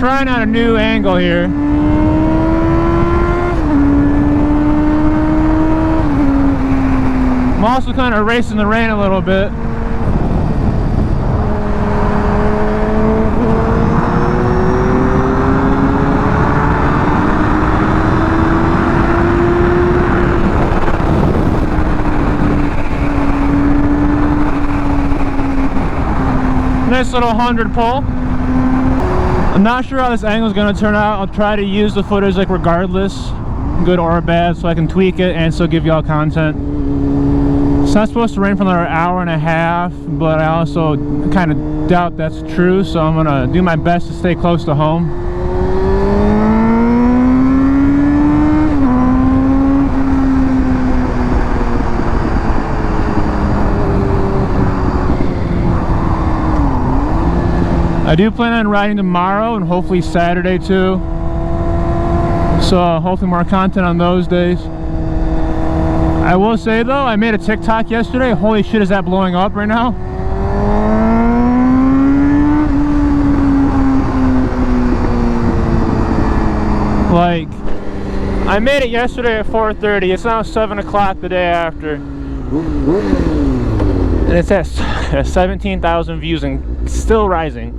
trying out a new angle here. I'm also kind of racing the rain a little bit. Nice little 100 pull. I'm not sure how this angle is going to turn out. I'll try to use the footage like regardless, good or bad, so I can tweak it and still give y'all content. It's not supposed to rain for another hour and a half, but I also kind of doubt that's true, so I'm going to do my best to stay close to home. I do plan on riding tomorrow and hopefully Saturday too. So hopefully more content on those days. I will say though, I made a TikTok yesterday. Holy shit, is that blowing up right now? Like, I made it yesterday at 4:30. It's now 7 o'clock the day after. And it's at 17,000 views and still rising.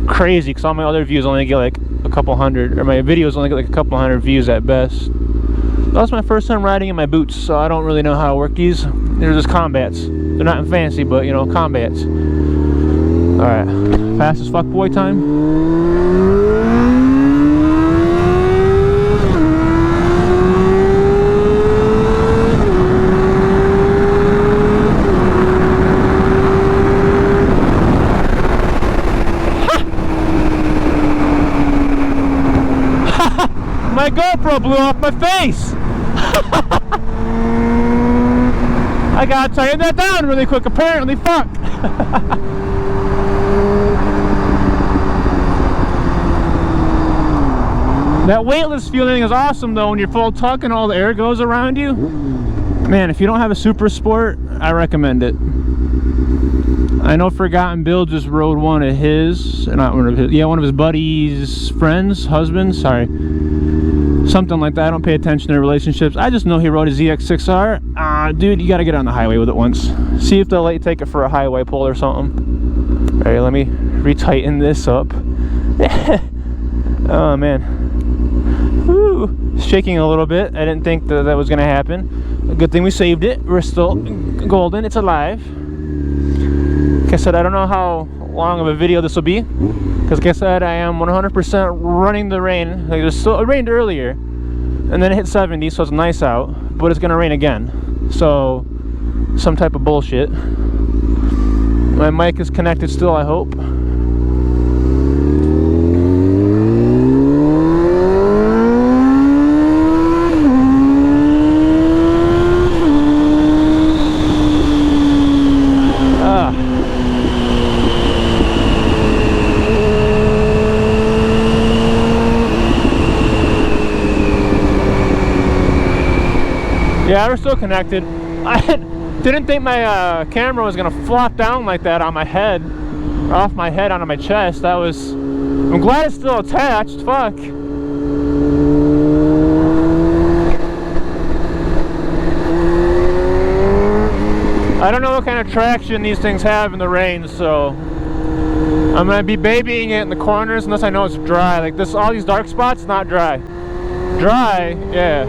Crazy, because all my other views only get like a couple hundred, or my videos only get like a couple hundred views at best. That was my first time riding in my boots, so I don't really know how to work these. They're just combats. They're not fancy, but you know, combats. Alright, fast as fuck boy time. My GoPro blew off my face! I gotta tighten that down really quick, apparently, fuck! That weightless feeling is awesome though when you're full tuck and all the air goes around you. Man, if you don't have a Super Sport, I recommend it. I know Forgotten Bill just rode one of his, not one of his, yeah, one of his buddies' friends, husbands, sorry. Something like that. I don't pay attention to relationships. I just know he rode a ZX6R. Dude, you gotta get on the highway with it once. See if they'll let you take it for a highway pull or something. Alright, let me retighten this up. Oh man. Woo. Shaking a little bit. I didn't think that was gonna happen. A good thing we saved it. We're still golden. It's alive. Like I said, I don't know how long of a video this will be, because like I said, I am 100% running the rain. Like, it rained earlier and then it hit 70, so it's nice out, but it's gonna rain again, so some type of bullshit. My mic is connected still, I hope. Yeah, we're still connected. I didn't think my camera was gonna flop down like that on my head, or off my head onto my chest. I'm glad it's still attached. Fuck. I don't know what kind of traction these things have in the rain, so I'm gonna be babying it in the corners unless I know it's dry. Like this, all these dark spots, not dry. Dry, yeah.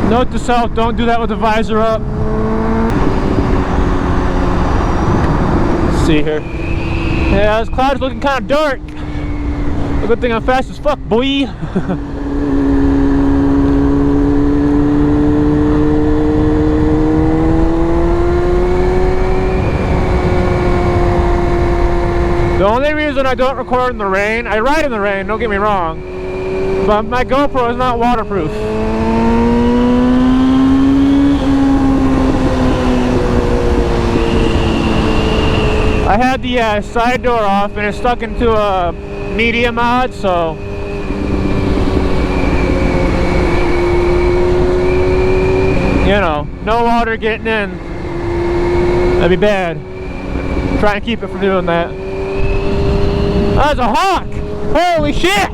Note to self, don't do that with the visor up. Let's see here. Yeah, this cloud's looking kind of dark. A good thing I'm fast as fuck, boy. The only reason I don't record in the rain, I ride in the rain, don't get me wrong, but my GoPro is not waterproof. I had the side door off and it's stuck into a Media Mod, so you You know, no water getting in. That'd be bad. Try and keep it from doing that. That's a hawk! Holy shit!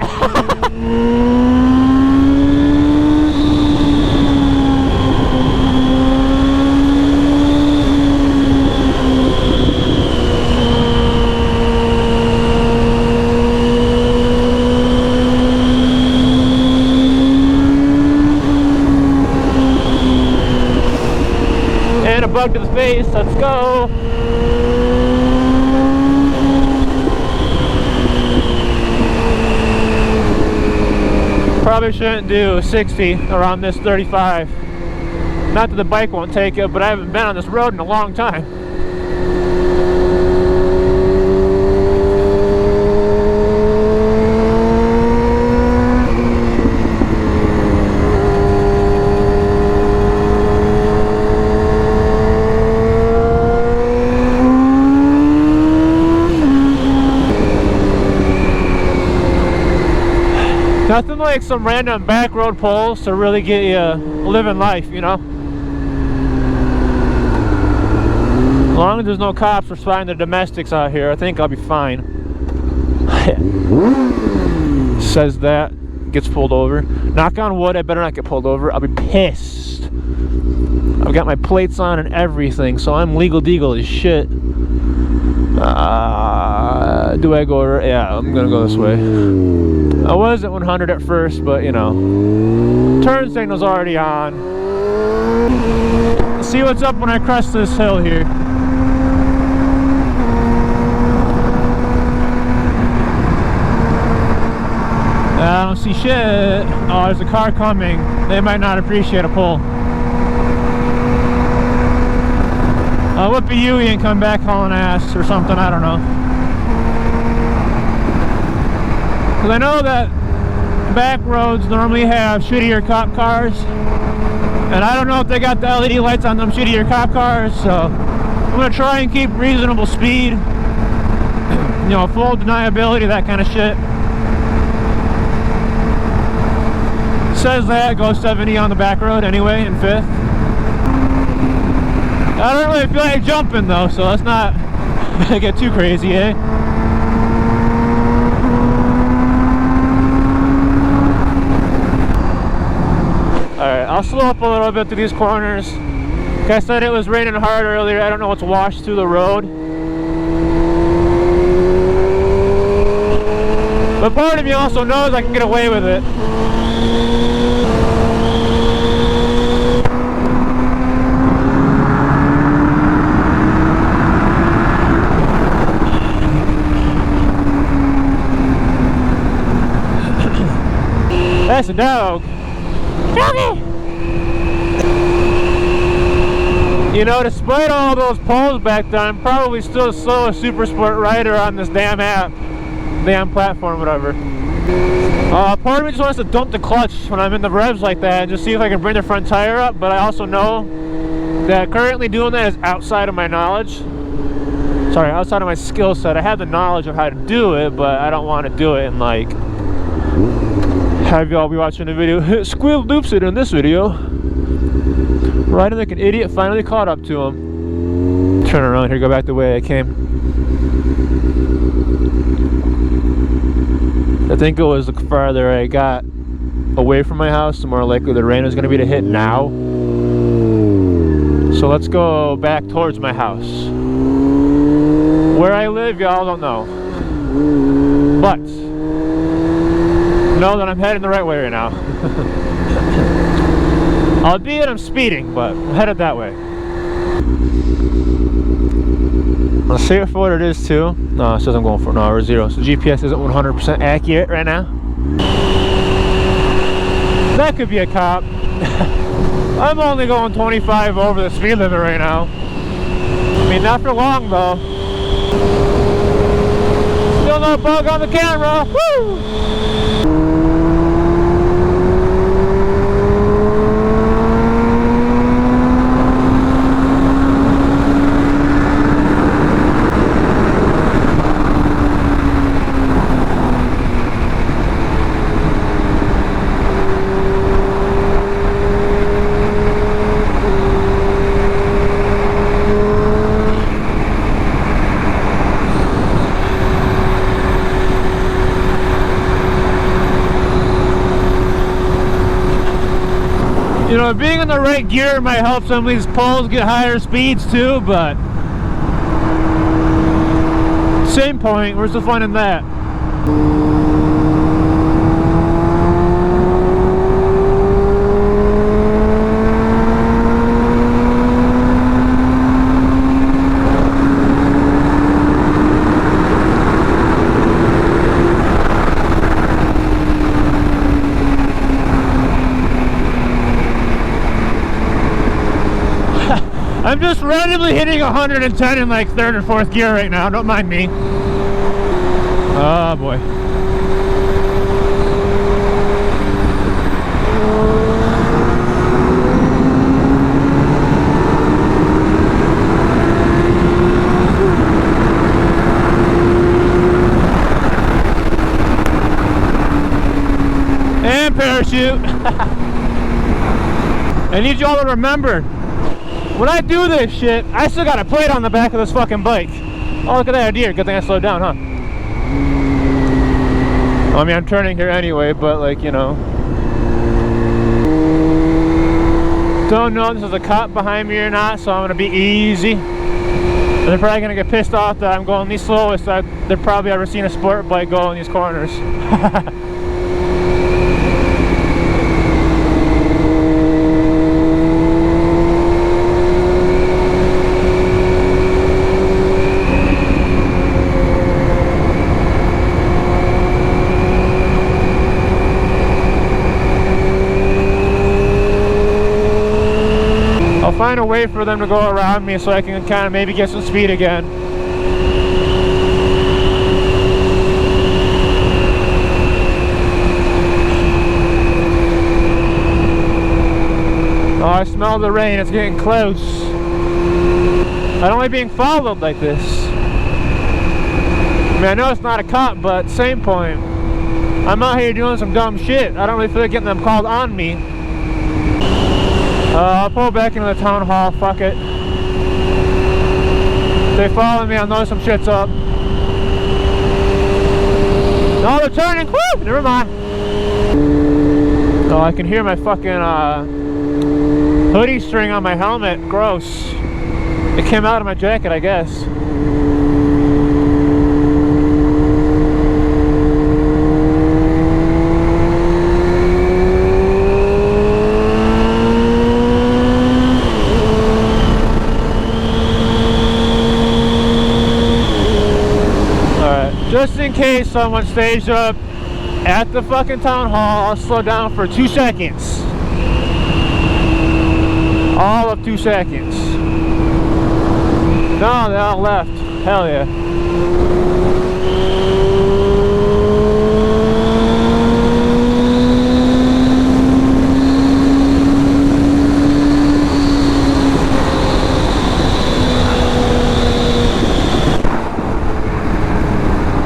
And a bug to the face, let's go! Probably shouldn't do 60 around this 35. Not that the bike won't take it, but I haven't been on this road in a long time. Nothing like some random back road poles to really get you living life, you know? As long as there's no cops or spying the domestics out here, I think I'll be fine. Says that, gets pulled over. Knock on wood, I better not get pulled over. I'll be pissed. I've got my plates on and everything, so I'm legal deagle as shit. Do I go over? Yeah, I'm gonna go this way. I was at 100 at first, but you know, turn signal's already on. Let's see what's up when I crest this hill here. I don't see shit. Oh, there's a car coming. They might not appreciate a pull. I'll whip a U-E and come back hauling ass or something, I don't know. Because I know that back roads normally have shittier cop cars. And I don't know if they got the LED lights on them shittier cop cars, so I'm going to try and keep reasonable speed. You know, full deniability, that kind of shit. Says that, go 70 on the back road anyway, in 5th. I don't really feel like jumping though, so let's not get too crazy, eh? Alright, I'll slow up a little bit through these corners. Like I said, it was raining hard earlier. I don't know what's washed through the road. But part of me also knows I can get away with it. That's a dog. Doggy! You know, despite all those poles back there, I'm probably still the slowest super sport rider on this damn app. Damn platform, whatever. Part of me just wants to dump the clutch when I'm in the revs like that and just see if I can bring the front tire up, but I also know that currently doing that is outside of my knowledge. Sorry, outside of my skill set. I have the knowledge of how to do it, but I don't want to do it and like have y'all be watching the video. Squeal loops it in this video. Riding like an idiot, finally caught up to him. Turn around here, go back the way I came. I think it was the farther I got away from my house, the more likely the rain is going to be to hit now. So let's go back towards my house. Where I live, y'all don't know. But know that I'm heading the right way right now. Albeit I'm speeding, but I'm headed that way. Let's see it for what it is too. No, it says I'm going for an hour or 0. So GPS isn't 100% accurate right now. That could be a cop. I'm only going 25 over the speed limit right now. I mean, not for long though. Still no bug on the camera. Woo! You know, being in the right gear might help some of these poles get higher speeds too, but same point, where's the fun in that? I'm just randomly hitting 110 in like third or fourth gear right now, don't mind me. Oh boy. And parachute. I need you all to remember, when I do this shit, I still got a plate on the back of this fucking bike. Oh, look at that deer. Good thing I slowed down, huh? I mean, I'm turning here anyway, but like, you know. Don't know if this is a cop behind me or not, so I'm gonna be easy. They're probably gonna get pissed off that I'm going the slowest they've probably ever seen a sport bike go in these corners. Find a way for them to go around me so I can kind of maybe get some speed again. Oh, I smell the rain. It's getting close. I don't like being followed like this. I mean, I know it's not a cop, but same point. I'm out here doing some dumb shit. I don't really feel like getting them called on me. I'll pull back into the town hall, fuck it. If they follow me, I'll know some shit's up. No, they're turning! Woo! Never mind. Oh, I can hear my fucking hoodie string on my helmet. Gross. It came out of my jacket, I guess. Just in case someone stays up at the fucking town hall, I'll slow down for 2 seconds. All of 2 seconds. No, they all left. Hell yeah.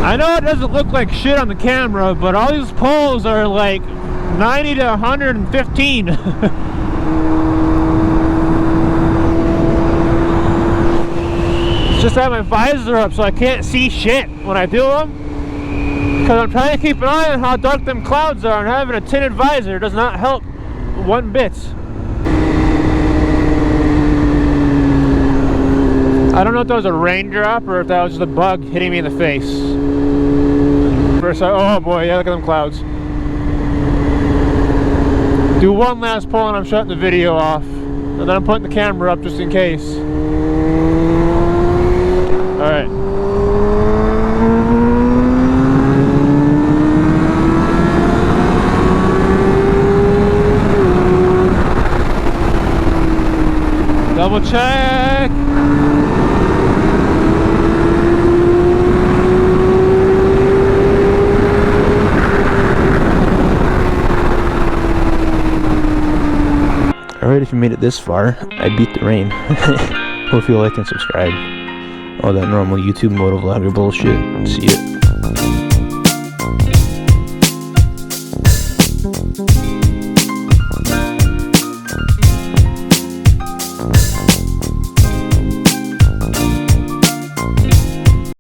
I know it doesn't look like shit on the camera, but all these poles are like 90 to 115. It's just that my visor up so I can't see shit when I do them. Because I'm trying to keep an eye on how dark them clouds are, and having a tinted visor does not help one bit. I don't know if that was a raindrop or if that was just a bug hitting me in the face. Oh boy, yeah, look at them clouds. Do one last pull and I'm shutting the video off. And then I'm putting the camera up just in case. Alright. Double check. Alright, if you made it this far, I beat the rain. Hope you like and subscribe. All that normal YouTube motovlogger bullshit. See ya.